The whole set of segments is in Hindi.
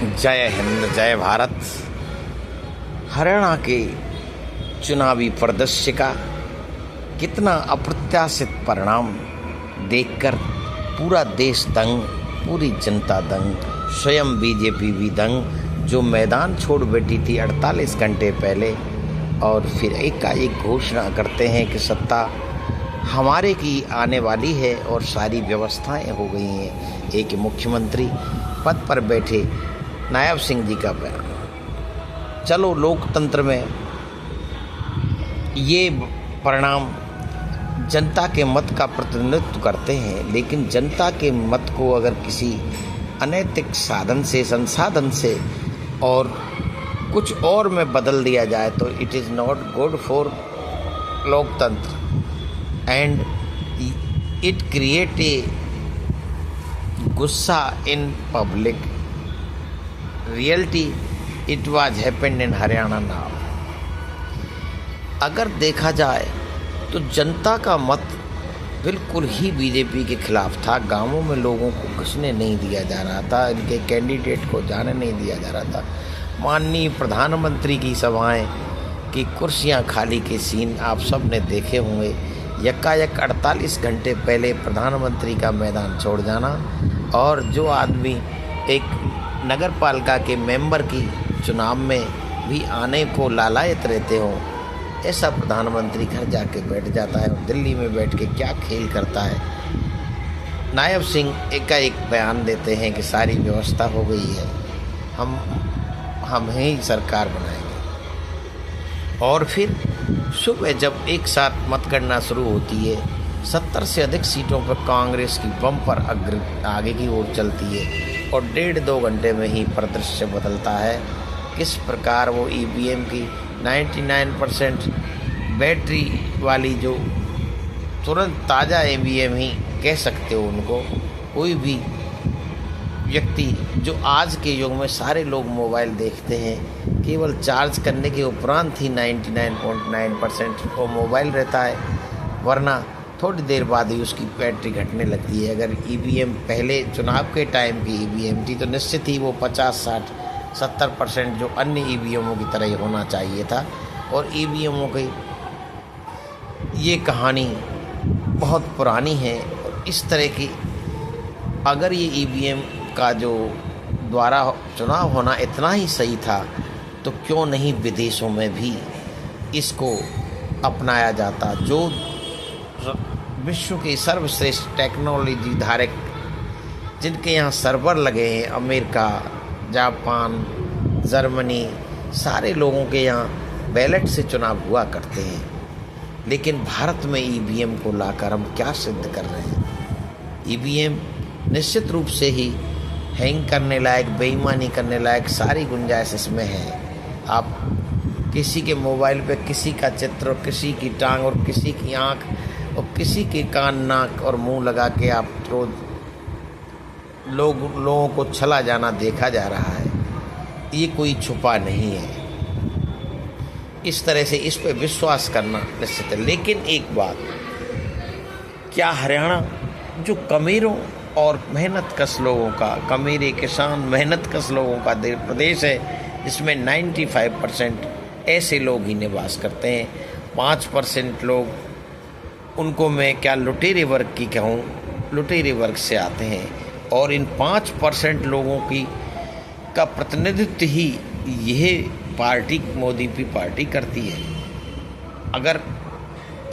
जय हिंद, जय भारत। हरियाणा के चुनावी परिदृश्य का कितना अप्रत्याशित परिणाम देखकर पूरा देश दंग, पूरी जनता दंग, स्वयं बीजेपी भी दंग, जो मैदान छोड़ बैठी थी 48 घंटे पहले, और फिर एकाएक घोषणा करते हैं कि सत्ता हमारे की आने वाली है और सारी व्यवस्थाएं हो गई हैं। एक मुख्यमंत्री पद पर बैठे नायब सिंह जी का बयान। चलो, लोकतंत्र में ये परिणाम जनता के मत का प्रतिनिधित्व करते हैं, लेकिन जनता के मत को अगर किसी अनैतिक साधन से, संसाधन से और कुछ और में बदल दिया जाए तो it is not good for लोकतंत्र, एंड इट क्रिएट ए गुस्सा in public. Reality it was happened in Haryana now. अगर देखा जाए तो जनता का मत बिल्कुल ही बीजेपी के खिलाफ था। गांवों में लोगों को घुसने नहीं दिया जा रहा था, इनके कैंडिडेट को जाने नहीं दिया जा रहा था। माननीय प्रधानमंत्री की सभाएं की कुर्सियां खाली के सीन आप सब ने देखे होंगे। यकायक 48 घंटे पहले प्रधानमंत्री का मैदान छोड़ जाना, और जो आदमी एक नगर पालिका के मेंबर की चुनाव में भी आने को लालायत रहते हो, ऐसा प्रधानमंत्री घर जाके बैठ जाता है और दिल्ली में बैठ के क्या खेल करता है। नायब सिंह एकाएक बयान देते हैं कि सारी व्यवस्था हो गई है, हम ही सरकार बनाएंगे। और फिर सुबह जब एक साथ मतगणना शुरू होती है, 70 से अधिक सीटों पर कांग्रेस की बम्पर आगे की ओर चलती है, और 1.5-2 घंटे में ही परिदृश्य बदलता है। किस प्रकार वो ईवीएम की 99% बैटरी वाली, जो तुरंत ताज़ा ईवीएम ही कह सकते हो उनको, कोई भी व्यक्ति जो आज के युग में सारे लोग मोबाइल देखते हैं, केवल चार्ज करने के उपरांत ही 99.9% वो मोबाइल रहता है, वरना थोड़ी देर बाद ही उसकी बैटरी घटने लगती है। अगर ईवीएम पहले चुनाव के टाइम की ईवीएम थी तो निश्चित ही वो 50, 60, 70% जो अन्य ईवीएमों की तरह ही होना चाहिए था। और ईवीएमों की ये कहानी बहुत पुरानी है। और इस तरह की अगर ये ईवीएम का जो द्वारा चुनाव होना इतना ही सही था, तो क्यों नहीं विदेशों में भी इसको अपनाया जाता। जो विश्व के सर्वश्रेष्ठ टेक्नोलॉजी धारक जिनके यहाँ सर्वर लगे हैं, अमेरिका, जापान, जर्मनी, सारे लोगों के यहाँ बैलेट से चुनाव हुआ करते हैं, लेकिन भारत में ईवीएम को लाकर हम क्या सिद्ध कर रहे हैं। ईवीएम निश्चित रूप से ही हैंग करने लायक, बेईमानी करने लायक सारी गुंजाइश इसमें है। आप किसी के मोबाइल पे किसी का चित्र और किसी की टांग और किसी की आँख और किसी के कान, नाक और मुंह लगा के आप रोज लोगों को छला जाना देखा जा रहा है। ये कोई छुपा नहीं है। इस तरह से इस पे विश्वास करना निश्चित है। लेकिन एक बात, क्या हरियाणा जो कमीरों और मेहनतकश लोगों का, कमीरे किसान मेहनतकश लोगों का प्रदेश है, जिसमें 95% ऐसे लोग ही निवास करते हैं, 5% लोग, उनको मैं क्या लुटेरे वर्ग की कहूँ, लुटेरे वर्ग से आते हैं, और इन 5% लोगों की का प्रतिनिधित्व ही यह पार्टी, मोदी की पार्टी करती है। अगर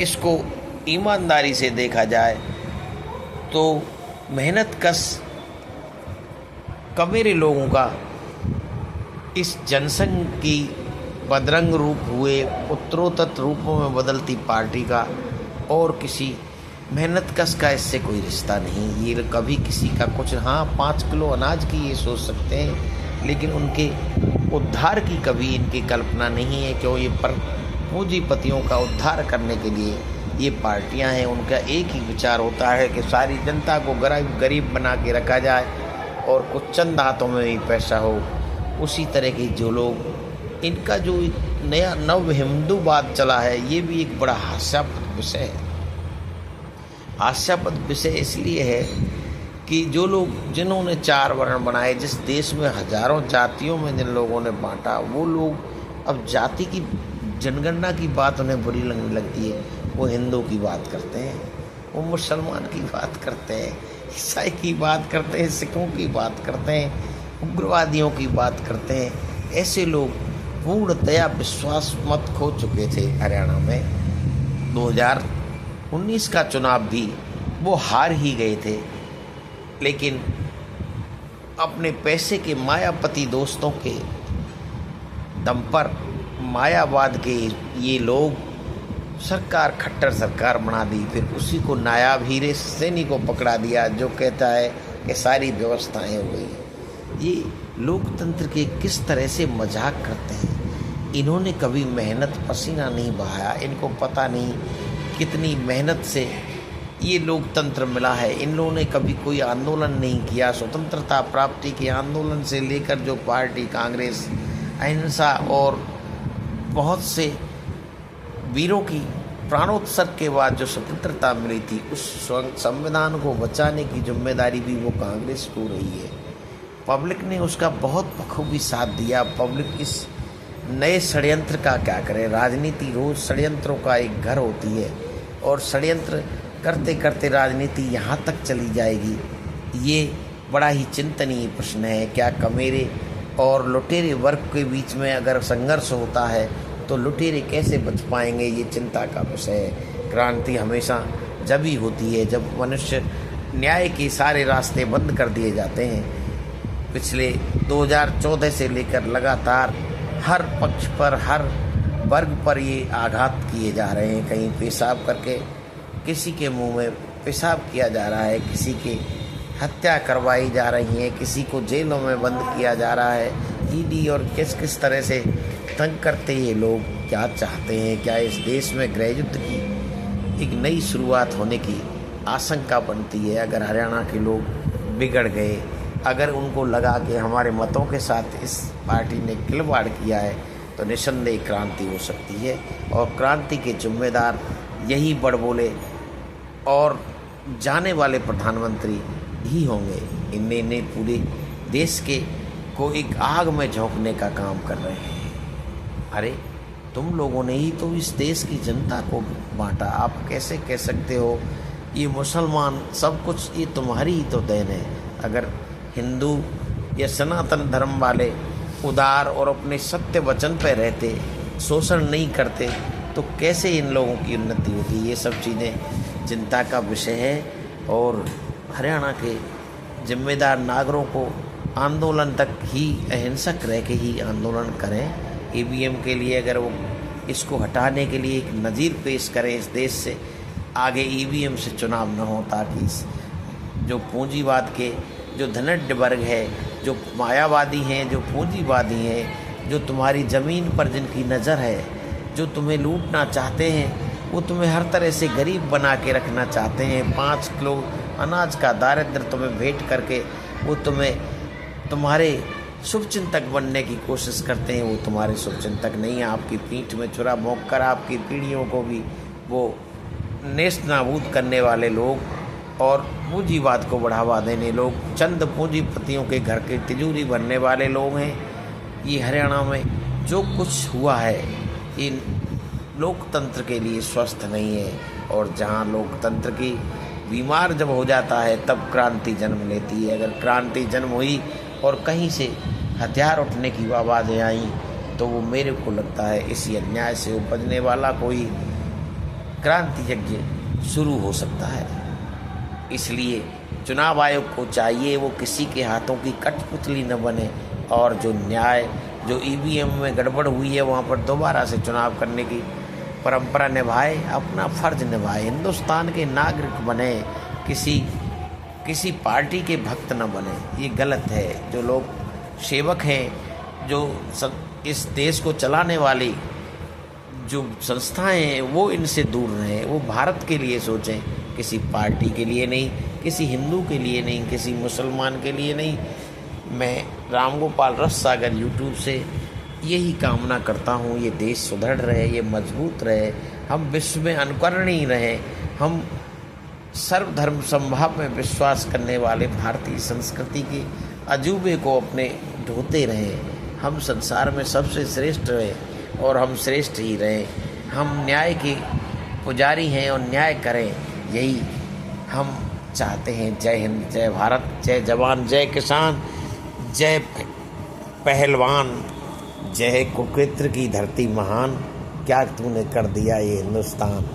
इसको ईमानदारी से देखा जाए तो मेहनतकश कमेरे लोगों का इस जनसंघ की बदरंग रूप हुए उत्तरोत्तर रूपों में बदलती पार्टी का और किसी मेहनतकश का इससे कोई रिश्ता नहीं। ये कभी किसी का कुछ, हाँ, 5 किलो अनाज की ये सोच सकते हैं, लेकिन उनके उद्धार की कभी इनकी कल्पना नहीं है, क्यों ये पूंजीपतियों का उद्धार करने के लिए ये पार्टियां हैं। उनका एक ही विचार होता है कि सारी जनता को गरीब बना के रखा जाए और कुछ चंद हाथों में भी पैसा हो। उसी तरह के जो लोग, इनका जो नया नव हिंदूवाद चला है, ये भी एक बड़ा हास्यास्पद विषय है। हास्यास्पद विषय इसलिए है कि जो लोग जिन्होंने 4 वर्ण बनाए, जिस देश में हजारों जातियों में जिन लोगों ने बांटा, वो लोग अब जाति की जनगणना की बात उन्हें बुरी लगने लगती है। वो हिंदू की बात करते हैं, वो मुसलमान की बात करते हैं, ईसाई की बात करते हैं, सिखों की बात करते हैं, उग्रवादियों की बात करते हैं। ऐसे लोग पूर्णतया विश्वास मत खो चुके थे। हरियाणा में 2019 का चुनाव भी वो हार ही गए थे, लेकिन अपने पैसे के मायापति दोस्तों के दम पर मायावाद के ये लोग सरकार, खट्टर सरकार बना दी। फिर उसी को नायाब हीरे सैनी को पकड़ा दिया, जो कहता है कि सारी व्यवस्थाएं हो गई। ये लोकतंत्र के किस तरह से मजाक करते हैं। इन्होंने कभी मेहनत पसीना नहीं बहाया, इनको पता नहीं कितनी मेहनत से ये लोकतंत्र मिला है। इन लोगों ने कभी कोई आंदोलन नहीं किया। स्वतंत्रता प्राप्ति के आंदोलन से लेकर जो पार्टी कांग्रेस, अहिंसा और बहुत से वीरों की प्राणोत्सर्ग के बाद जो स्वतंत्रता मिली थी, उस संविधान को बचाने की जिम्मेदारी भी वो कांग्रेस को रही है। पब्लिक ने उसका बहुत बखूबी साथ दिया। पब्लिक इस नए षड्यंत्र का क्या करे। राजनीति रोज षड्यंत्रों का एक घर होती है, और षड्यंत्र करते करते राजनीति यहाँ तक चली जाएगी, ये बड़ा ही चिंतनीय प्रश्न है। क्या कमेरे और लुटेरे वर्ग के बीच में अगर संघर्ष होता है तो लुटेरे कैसे बच पाएंगे, ये चिंता का विषय है। क्रांति हमेशा जब ही होती है जब मनुष्य न्याय के सारे रास्ते बंद कर दिए जाते हैं। पिछले 2014 से लेकर लगातार हर पक्ष पर, हर वर्ग पर ये आघात किए जा रहे हैं। कहीं पेशाब करके किसी के मुंह में पेशाब किया जा रहा है, किसी की हत्या करवाई जा रही है, किसी को जेलों में बंद किया जा रहा है। ईडी और किस तरह से तंग करते ये लोग क्या चाहते हैं। क्या इस देश में गृह युद्ध की एक नई शुरुआत होने की आशंका बनती है। अगर हरियाणा के लोग बिगड़ गए, अगर उनको लगा कि हमारे मतों के साथ इस पार्टी ने खिलवाड़ किया है, तो निस्संदेह क्रांति हो सकती है। और क्रांति के जिम्मेदार यही बड़बोले और जाने वाले प्रधानमंत्री ही होंगे। इन्हें पूरे देश के को एक आग में झोंकने का काम कर रहे हैं। अरे तुम लोगों ने ही तो इस देश की जनता को बांटा। आप कैसे कह सकते हो ये मुसलमान सब कुछ ये तुम्हारी ही तो देन है। अगर हिंदू या सनातन धर्म वाले उदार और अपने सत्य वचन पर रहते, शोषण नहीं करते, तो कैसे इन लोगों की उन्नति होती। ये सब चीज़ें चिंता का विषय है। और हरियाणा के जिम्मेदार नागरिकों को आंदोलन तक ही अहिंसक रह के ही आंदोलन करें। ईवीएम के लिए अगर वो इसको हटाने के लिए एक नज़ीर पेश करें, इस देश से आगे ईवीएम से चुनाव न हो, ताकि जो पूंजीवाद के जो धनढ़ वर्ग है, जो मायावादी हैं, जो पूंजीवादी हैं, जो तुम्हारी ज़मीन पर जिनकी नज़र है, जो तुम्हें लूटना चाहते हैं, वो तुम्हें हर तरह से गरीब बना के रखना चाहते हैं। 5 किलो अनाज का दारिद्र तुम्हें भेंट करके वो तुम्हें तुम्हारे शुभचिंतक बनने की कोशिश करते हैं। वो तुम्हारे शुभचिंतक नहीं है। आपकी पीठ में छुरा भोंक कर आपकी पीढ़ियों को भी वो नेस्त नाबूद करने वाले लोग और पूंजीवाद को बढ़ावा देने लोग, चंद पूंजीपतियों के घर के तिजोरी भरने वाले लोग हैं। ये हरियाणा में जो कुछ हुआ है ये लोकतंत्र के लिए स्वस्थ नहीं है। और जहाँ लोकतंत्र की बीमार जब हो जाता है तब क्रांति जन्म लेती है। अगर क्रांति जन्म हुई और कहीं से हथियार उठने की आवाज़ें आई, तो वो मेरे को लगता है इसी अन्याय से उपजने वाला कोई क्रांति यज्ञ शुरू हो सकता है। इसलिए चुनाव आयोग को चाहिए वो किसी के हाथों की कठपुतली न बने, और जो न्याय, जो ईवीएम में गड़बड़ हुई है वहाँ पर दोबारा से चुनाव करने की परंपरा निभाए, अपना फर्ज निभाए, हिंदुस्तान के नागरिक बने, किसी पार्टी के भक्त न बने। ये गलत है। जो लोग सेवक हैं, जो इस देश को चलाने वाली जो संस्थाएं हैं, वो इनसे दूर रहें। वो भारत के लिए सोचें, किसी पार्टी के लिए नहीं, किसी हिंदू के लिए नहीं, किसी मुसलमान के लिए नहीं। मैं रामगोपाल रससागर यूट्यूब से यही कामना करता हूँ, ये देश सुधर रहे, ये मजबूत रहे, हम विश्व में अनुकरणीय रहें, हम सर्वधर्म समभाव में विश्वास करने वाले भारतीय संस्कृति के अजूबे को अपने ढोते रहें। हम संसार में सबसे श्रेष्ठ रहें और हम श्रेष्ठ ही रहें। हम न्याय के पुजारी हैं और न्याय करें, यही हम चाहते हैं। जय हिंद, जय भारत, जय जवान, जय किसान, जय पहलवान, जय कुरुक्षेत्र की धरती महान, क्या तूने कर दिया ये हिंदुस्तान।